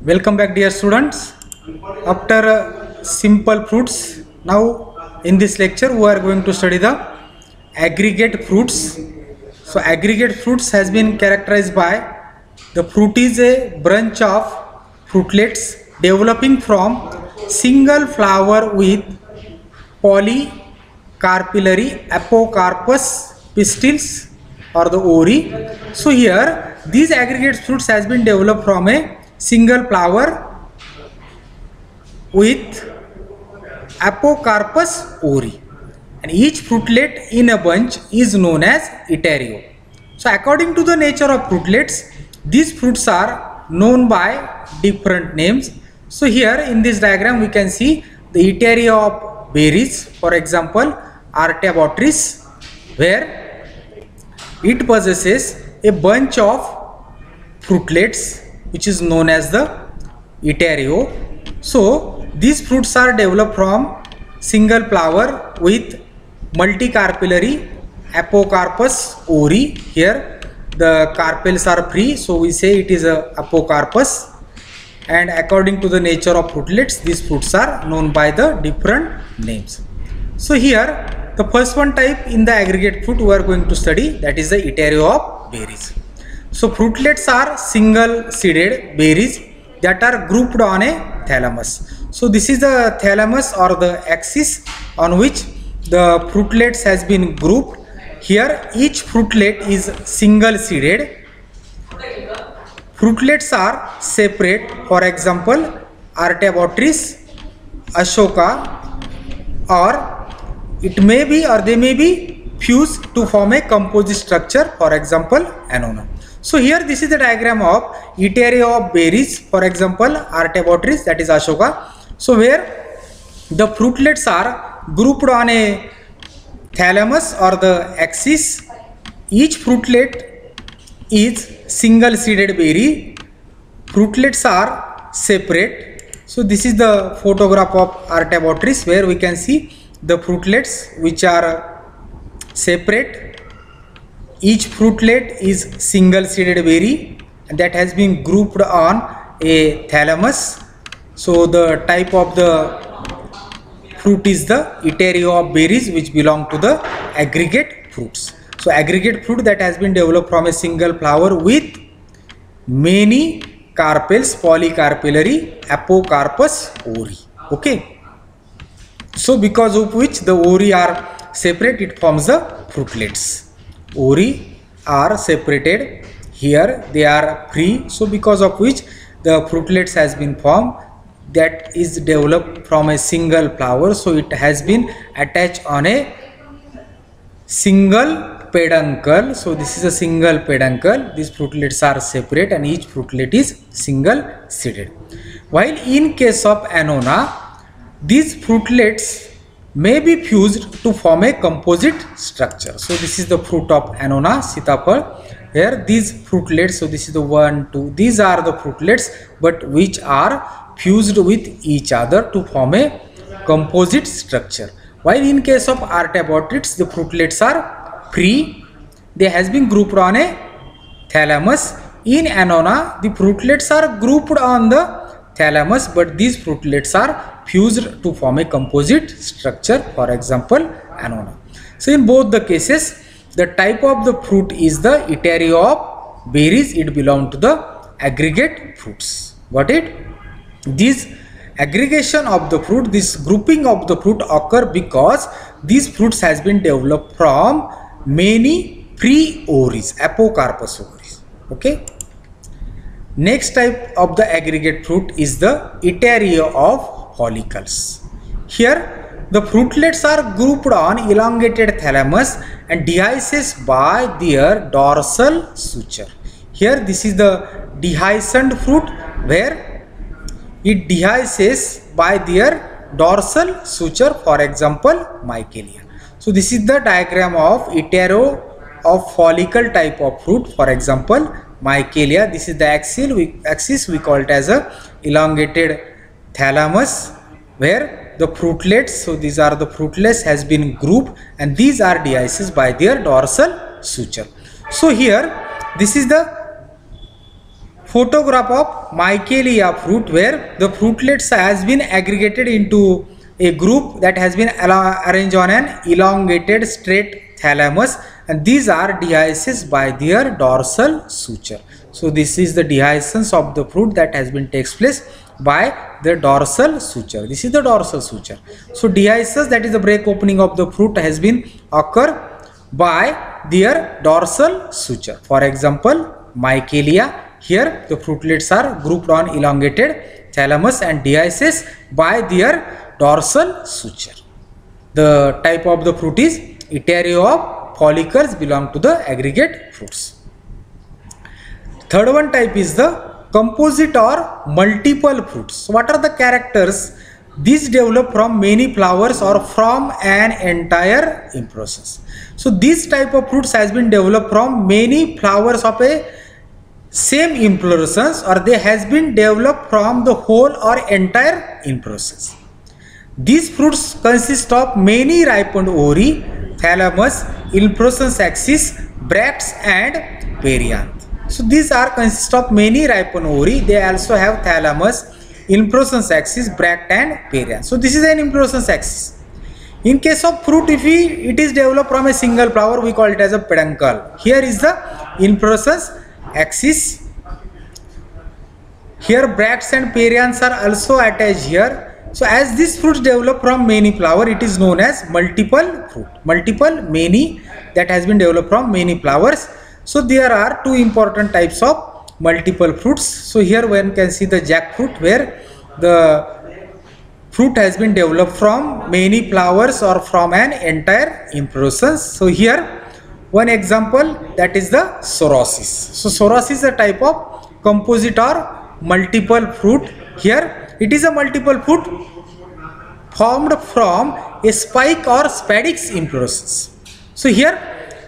Welcome back, dear students. After simple fruits, now in this lecture we are going to study the aggregate fruits. So aggregate fruits has been characterized by the fruit is a branch of fruitlets developing from single flower with polycarpillary apocarpous pistils or the ori. So here these aggregate fruits has been developed from a single flower with apocarpous ori, and each fruitlet in a bunch is known as etario. So according to the nature of fruitlets, these fruits are known by different names. So here in this diagram we can see the etario of berries, for example Artabotrys, where it possesses a bunch of fruitlets which is known as the etario. So these fruits are developed from single flower with multicarpillary apocarpous ori. Here the carpels are free, so we say it is a apocarpous, and according to the nature of fruitlets, these fruits are known by the different names. So here the first one type in the aggregate fruit we are going to study, that is the etario of berries. So fruitlets are single seeded berries that are grouped on a thalamus. So this is the thalamus or the axis on which the fruitlets has been grouped. Here each fruitlet is single seeded. Fruitlets are separate, for example Artabotrys, Ashoka, or it may be or they may be fused to form a composite structure, for example Annona. So here this is the diagram of etario of berries, for example Artabotrys, that is Ashoka. So where the fruitlets are grouped on a thalamus or the axis, each fruitlet is single seeded berry, fruitlets are separate. So this is the photograph of Artabotrys, where we can see the fruitlets which are separate. Each fruitlet is single seeded berry and that has been grouped on a thalamus. So the type of the fruit is the etario of berries, which belong to the aggregate fruits. So aggregate fruit that has been developed from a single flower with many carpels, polycarpillary apocarpous ori. Okay. So because of which the ori are separate, it forms the fruitlets. Ori are separated, here they are free, so because of which the fruitlets has been formed, that is developed from a single flower. So it has been attached on a single peduncle. So this is a single peduncle. These fruitlets are separate and each fruitlet is single seeded. While in case of Annona, these fruitlets may be fused to form a composite structure. So this is the fruit of Annona, Sitapal, where these fruitlets, so this is the 1, 2, these are the fruitlets but which are fused with each other to form a composite structure. While in case of Artabotrys, the fruitlets are free, they has been grouped on a thalamus. In Annona, the fruitlets are grouped on the thalamus but these fruitlets are fused to form a composite structure, for example Annona. So in both the cases, the type of the fruit is the etario of berries, it belongs to the aggregate fruits. Got it? This aggregation of the fruit, this grouping of the fruit occur because these fruits has been developed from many free oris, apocarpous oris. Okay. Next type of the aggregate fruit is the etario of follicles. Here the fruitlets are grouped on elongated thalamus and dehisces by their dorsal suture. Here this is the dehiscent fruit, where it dehisces by their dorsal suture, for example Michelia. So this is the diagram of etario of follicle type of fruit, for example Michelia. This is the axis we call it as a elongated thalamus, where the fruitlets, so these are the fruitlets, has been grouped and these are dehisces by their dorsal suture. So here this is the photograph of Michaelia fruit where the fruitlets has been aggregated into a group that has been arranged on an elongated straight thalamus, and these are dehisced by their dorsal suture. So this is the dehiscence of the fruit that has been takes place by the dorsal suture. This is the dorsal suture. So dehiscence, that is the break opening of the fruit, has been occur by their dorsal suture. For example, Michaelia, here the fruitlets are grouped on elongated thalamus and dehisced by their dorsal suture. The type of the fruit is Itario of follicles, belong to the aggregate fruits. Third one type is the composite or multiple fruits. So what are the characters? These develop from many flowers or from an entire inflorescence. So this type of fruits has been developed from many flowers of a same inflorescence, or they has been developed from the whole or entire inflorescence. These fruits consist of many ripened ori, thalamus, inflorescence axis, bracts and perianth. So these are consist of many ripened ori. They also have thalamus, inflorescence axis, bract and perianth. So this is an inflorescence axis. In case of fruit, if it is developed from a single flower, we call it as a peduncle. Here is the inflorescence axis. Here bracts and perianths are also attached here. So as this fruits develop from many flower, it is known as multiple fruit. Multiple, many, that has been developed from many flowers. So there are two important types of multiple fruits. So here one can see the jackfruit, where the fruit has been developed from many flowers or from an entire inflorescence. So here one example, that is the psoriasis. So psoriasis is a type of composite or multiple fruit. Here it is a multiple fruit formed from a spike or spadix inflorescence. So here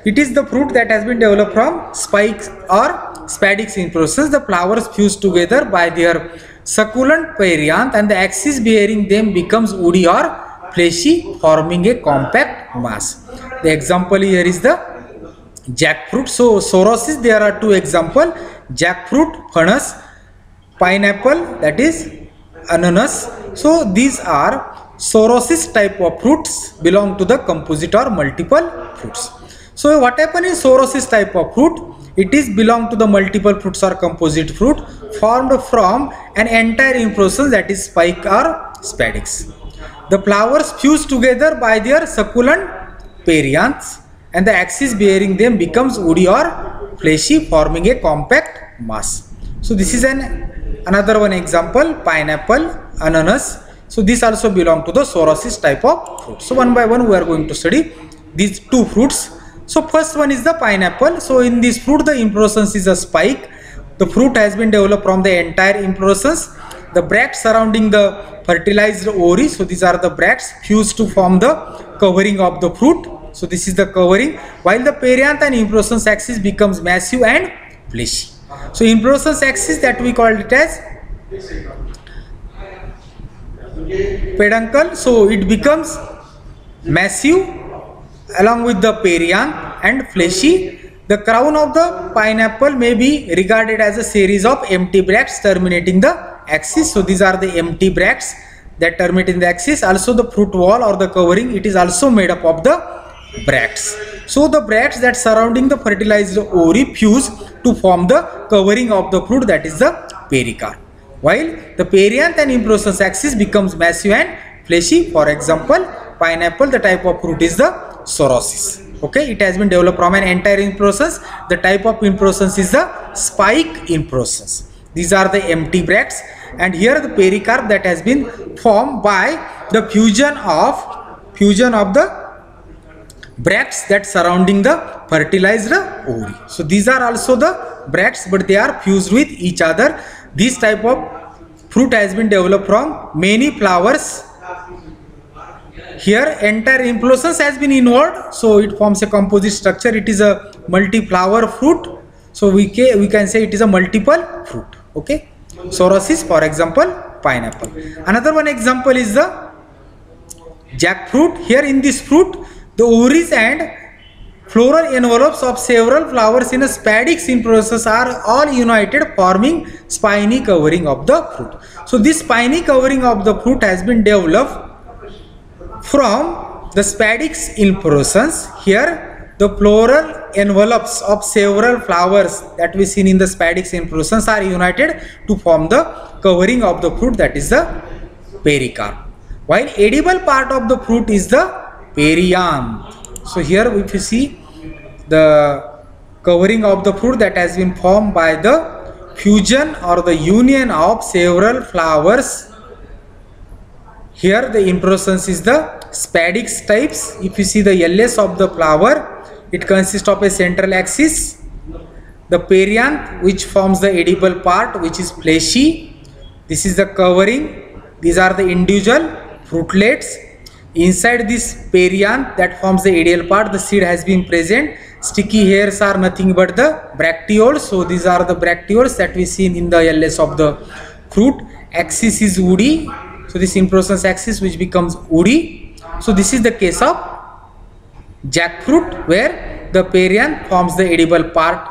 it is the fruit that has been developed from spikes or spadix inflorescence. The flowers fuse together by their succulent perianth, and the axis bearing them becomes woody or fleshy, forming a compact mass. The example here is the jackfruit. So psoriasis, there are two examples: jackfruit, Phanes, pineapple, that is ananas. So these are psoriasis type of fruits, belong to the composite or multiple fruits. So what happens in psoriasis type of fruit? It is belong to the multiple fruits or composite fruit formed from an entire inflorescence, that is spike or spadix. The flowers fuse together by their succulent perianths, and the axis bearing them becomes woody or fleshy, forming a compact mass. So this is another one example: pineapple, ananas. So this also belong to the psoriasis type of fruit. So one by one we are going to study these two fruits. So first one is the pineapple. So in this fruit, the inflorescence is a spike. The fruit has been developed from the entire inflorescence. The bracts surrounding the fertilized ori, so these are the bracts, fuse to form the covering of the fruit. So this is the covering, while the perianth and inflorescence axis becomes massive and fleshy. So inflorescence axis, that we call it as peduncle. So it becomes massive along with the perianth and fleshy. The crown of the pineapple may be regarded as a series of empty bracts terminating the axis. So these are the empty bracts that terminate in the axis. Also the fruit wall or the covering, it is also made up of the bracts. So the bracts that surrounding the fertilized ori fuse to form the covering of the fruit, that is the pericarp, while the perianth and inflorescence axis becomes massive and fleshy. For example, pineapple, the type of fruit is the psoriasis. Okay, it has been developed from an entire inflorescence. The type of inflorescence is the spike inflorescence. These are the empty bracts, and here the pericarp that has been formed by the fusion of the bracts that surrounding the fertilized ovary. So these are also the bracts, but they are fused with each other. This type of fruit has been developed from many flowers. Here entire inflorescence has been involved, so it forms a composite structure. It is a multi-flower fruit, so we can say it is a multiple fruit. Okay, psoriasis, for example, pineapple. Another one example is the jackfruit. Here in this fruit, the ovaries and floral envelopes of several flowers in a spadix inflorescence are all united, forming spiny covering of the fruit. So this spiny covering of the fruit has been developed from the spadix inflorescence. Here the floral envelopes of several flowers that we seen in the spadix inflorescence are united to form the covering of the fruit, that is the pericarp, while edible part of the fruit is the perianth. So here if you see the covering of the fruit that has been formed by the fusion or the union of several flowers. Here the inflorescence is the spadix types. If you see the LS of the flower, it consists of a central axis, the perianth which forms the edible part which is fleshy. This is the covering. These are the individual fruitlets. Inside this perianth that forms the edible part, the seed has been present. Sticky hairs are nothing but the bracteoles. So these are the bracteoles that we see in the LS of the fruit. Axis is woody. So this inflorescence axis which becomes woody. So this is the case of jackfruit, where the perianth forms the edible part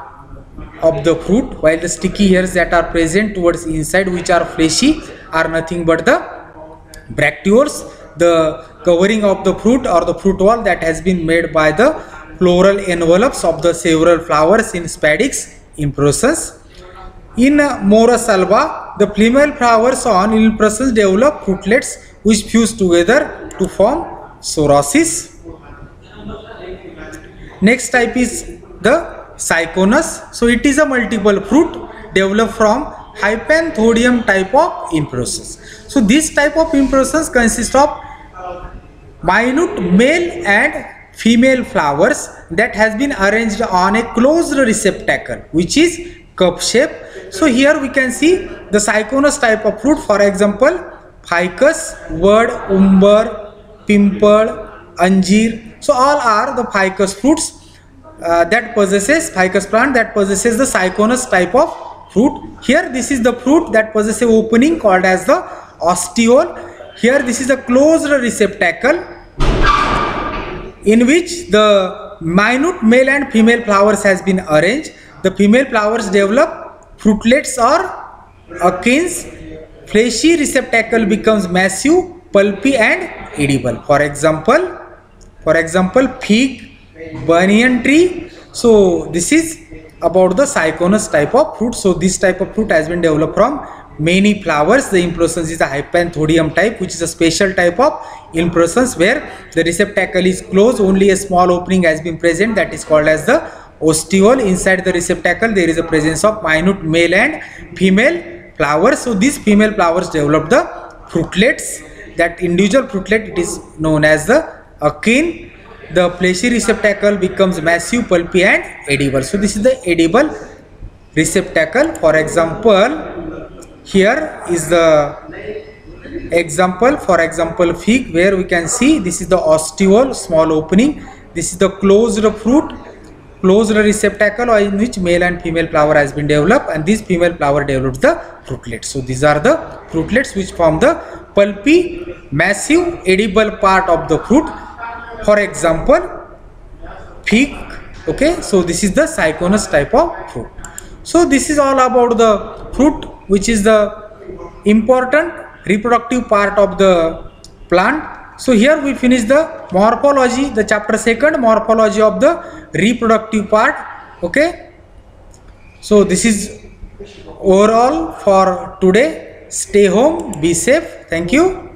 of the fruit, while the sticky hairs that are present towards inside which are fleshy are nothing but the bracteoles. The covering of the fruit or the fruit wall that has been made by the floral envelopes of the several flowers in spadix inflorescence. In Morus alba, the female flowers on inflorescence develop fruitlets which fuse together to form sorosis. Next type is the Syconus. So it is a multiple fruit developed from hypanthodium type of inflorescence. So this type of inflorescence consists of minute male and female flowers that has been arranged on a closed receptacle which is cup shape. So here we can see the Syconus type of fruit, for example ficus, word, umber, pimple, anjeer. So all are the ficus fruits that possesses ficus plant that possesses the Syconus type of fruit. Here this is the fruit that possesses an opening called as the ostiole. Here this is a closed receptacle in which the minute male and female flowers has been arranged. The female flowers develop fruitlets or achenes. Fleshy receptacle becomes massive, pulpy and edible. For example fig, banyan tree. So this is about the Syconus type of fruit. So this type of fruit has been developed from many flowers. The inflorescence is a hypanthodium type, which is a special type of inflorescence where the receptacle is closed, only a small opening has been present, that is called as the ostiole. Inside the receptacle there is a presence of minute male and female flowers. So these female flowers develop the fruitlets. That individual fruitlet, it is known as the achene. The fleshy receptacle becomes massive, pulpy and edible. So this is the edible receptacle. For example, here is the example, for example fig, where we can see this is the ostiole, small opening. This is the closed fruit, closed receptacle in which male and female flower has been developed, and this female flower develops the fruitlets. So these are the fruitlets which form the pulpy, massive, edible part of the fruit. For example fig. Okay, so this is the Syconus type of fruit. So this is all about the fruit, which is the important reproductive part of the plant. So here we finish the morphology, the chapter 2, morphology of the reproductive part. Okay, so this is overall for today. Stay home, be safe. Thank you.